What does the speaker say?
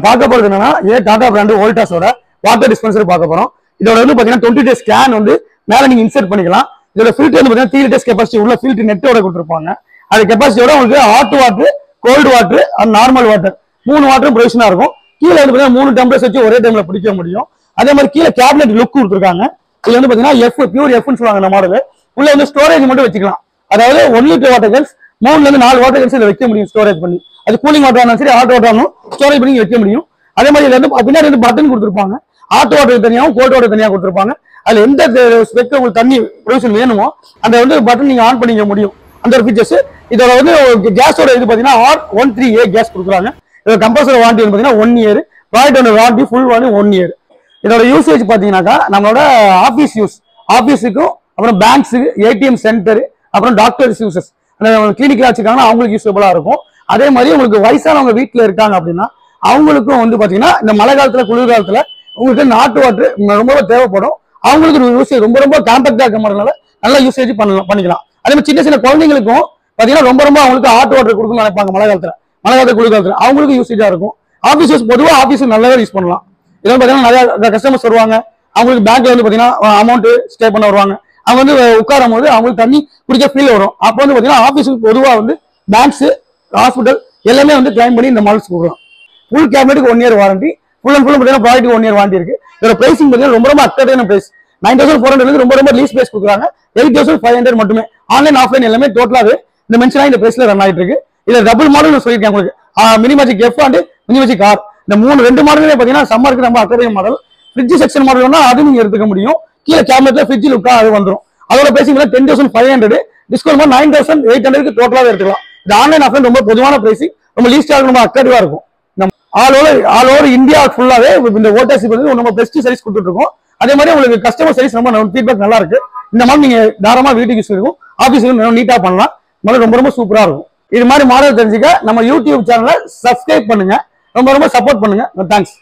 பார்க்க போறது என்னன்னா டாடா பிராண்ட் வோல்டாஸோட வாட்டர் டிஸ்பென்சர் பார்க்க போறோம். இதோட வந்து பாத்தீங்கன்னா 20 டேஸ் ஸ்கேன் வந்து மேல நீங்க இன்சர்ட் பண்ணிக்கலாம். இதோட ஃபில்டர் வந்து பாத்தீங்கன்னா 3 லிட்டர்ஸ் கெபாசிட்டி உள்ள ஃபில்டர் நெட்டோட கொடுத்துருப்பாங்க. அது கெபாசிட்டியோட உங்களுக்கு hot water, cold water and normal water 3 வாட்டரும் ப்ரொவிஷனா இருக்கும். கீழே வந்து பாத்தீங்கன்னா 3 டம்ளர்ஸ் வச்சு ஒரே டைம்ல பிடிக்க முடியும். அதே மாதிரி கீழே கேபினெட் லுக் கொடுத்துருக்காங்க. இது வந்து பாத்தீங்கன்னா எஃப் பியூர் எஃப்னு சொல்லுவாங்க இந்த மாடல். உள்ள வந்து ஸ்டோரேஜ் மட்டும் வச்சுக்கலாம். அதாவது 1 லிட்டர் வாட்டர் கேன்ஸ் 3ல இருந்து 4 வாட்டர் கேன்ஸ் வைக்க முடியும் ஸ்டோரேஜ் பண்ணி. அது கூலிங் வாட்டர் ஆனாலும் சரி ஹாட் வாட்டர் ஆனாலும் ஸ்டோரேஜ் பண்ணி வைக்க முடியும். அதே மாதிரி இதுல வந்து பின்னாடி வந்து பட்டன் கொடுத்துருப்பாங்க. ஹாட் வாட்டர் தனியாகவும் கோல்ட் வாட்டர் தனியாக கொடுத்துருப்பாங்க. அதுல எந்த ஸ்பெக் உங்களுக்கு தண்ணி ப்ரொவிஷன் வேணுமோ அந்த வந்து பட்டன் நீங்க ஆன் பண்ணிக்க முடியும். அந்த ஒரு ஃபீச்சர்ஸ். இதோட வந்து கேஸோட இது பாத்தீங்கன்னா R13A கேஸ் கொடுக்குறாங்க. இதோட கம்பல்சரி வாரண்டி வந்து பாத்தீங்கன்னா 1 இயர். ப்ராடக்டோட வாரண்டி ஃபுல் வாரண்டி 1 இயர். இதோட யூசேஜ் பாத்தீங்கன்னாக்கா நம்மளோட ஆபீஸ் யூஸ், ஆபீஸுக்கும் அப்புறம் பேங்க்ஸுக்கு, ஏடிஎம் சென்டர், அப்புறம் டாக்டர்ஸ் யூசஸ், கிளினிக்ல வச்சிருக்காங்கன்னா அவங்களுக்கு யூஸ்ஃபுல்லா இருக்கும். அதே மாதிரி உங்களுக்கு வயசானவங்க வீட்டுல இருக்காங்க அப்படின்னா அவங்களுக்கும் வந்து பாத்தீங்கன்னா இந்த மழை காலத்துல குளிர்காலத்துல உங்களுக்கு நாட்டு வாட்டர் ரொம்ப தேவைப்படும். அவங்களுக்கு யூசேஜ் ரொம்ப ரொம்ப காம்பேக்டா இருக்க மாதிரினால நல்லா யூசேஜ் பண்ணிக்கலாம். அதே மாதிரி சின்ன சின்ன குழந்தைங்களுக்கும் பாத்தீங்கன்னா ரொம்ப ரொம்ப அவங்களுக்கு ஹாட் வாட்டர் கொடுக்கணும்னு நினைப்பாங்க மழை காலத்துல குளிர்காலத்துல அவங்களுக்கு யூசேஜா இருக்கும். ஆபீஸ் யூஸ் பொதுவாக ஆபீஸ் நல்லாவே யூஸ் பண்ணலாம். இதெல்லாம் பாத்தீங்கன்னா நிறைய கஸ்டமர்ஸ் வருவாங்க. அவங்களுக்கு பேங்க்ல வந்து பாத்தீங்கன்னா அமௌண்ட் ஸ்டே பண்ண வருவாங்க. அவங்க வந்து உட்காரும் போது அவங்களுக்கு தண்ணி குடிக்க ஃபீல் வரும். அப்போ வந்து பாத்தீங்கன்னா ஆபீஸுக்கு பொதுவாக வந்து பேங்க்ஸ், ஹாஸ்பிட்டல் எல்லாமே வந்து கிளைம் பண்ணி இந்த மாடல்ஸ் கொடுக்கலாம். ஃபுல் கேபினெட்டுக்கு 1 year warranty, full and full பாத்தீங்கன்னா ப்ராடக்ட் 1 இயர் வாரண்டி இருக்கு. இதோட பிரைசிங் பாத்தீங்கன்னா ரொம்ப ரொம்ப அக்டேட்டான பிரைஸ். 9400 ரொம்ப ரொம்ப லீஸ் பிரைஸ் கொடுக்குறாங்க. 8500 மட்டுமே. ஆன்லைன் ஆஃப்லைன் எல்லாமே டோட்டலாவே இந்த மென்ஷனா இந்த பிரைஸ்ல ரன் ஆயிட்டு இருக்கு. இதுல டபுள் மாடல் சொல்லியிருக்கேன் உங்களுக்கு. Mini magic F and mini magic R இந்த 2 மாடலே பாத்தீங்கன்னா சம்மருக்கு நம்ம அக்டேட்டிவ் மாடல். ஃப்ரிட்ஜ் செக்ஷன் மாடல்னா அது நீங்க எடுத்துக்க முடியும். கீழே கேபினெட்ல ஃப்ரிட்ஜ் லுக்கா அது வந்துடும். அதோட பிரைசிங் 10500, டிஸ்கவுண்ட் 9800 டோட்டலாவே எடுத்துக்கலாம். இந்த ஆன்லைன் ஆஃப்லைன் ரொம்ப பொதுவான பிரைசிங், ரொம்ப லீஸ்டா ரொம்ப அக்டேட்டிவா இருக்கும். ஆல் ஓவர் இந்தியா ஃபுல்லாவே இந்த வோல்டாஸ் நம்ம பெஸ்ட் சர்வீஸ் கொடுத்துட்டு இருக்கோம். அதே மாதிரி உங்களுக்கு கஸ்டமர் சர்வீஸ் ரொம்ப ஃபீட்பேக் நல்லா இருக்கு. இந்த மாதிரி நீங்க தாராளமா வீட்டுக்கு யூஸ் இருக்கும், ஆபீஸுக்கு நீட்டா பண்ணலாம். ரொம்ப ரொம்ப சூப்பரா இருக்கும். இது மாதிரி மாடல் தெரிஞ்சுக்க நம்ம யூடியூப் சேனலை சப்ஸ்கிரைப் பண்ணுங்க. ரொம்ப ரொம்ப சப்போர்ட் பண்ணுங்க. தேங்க்ஸ்.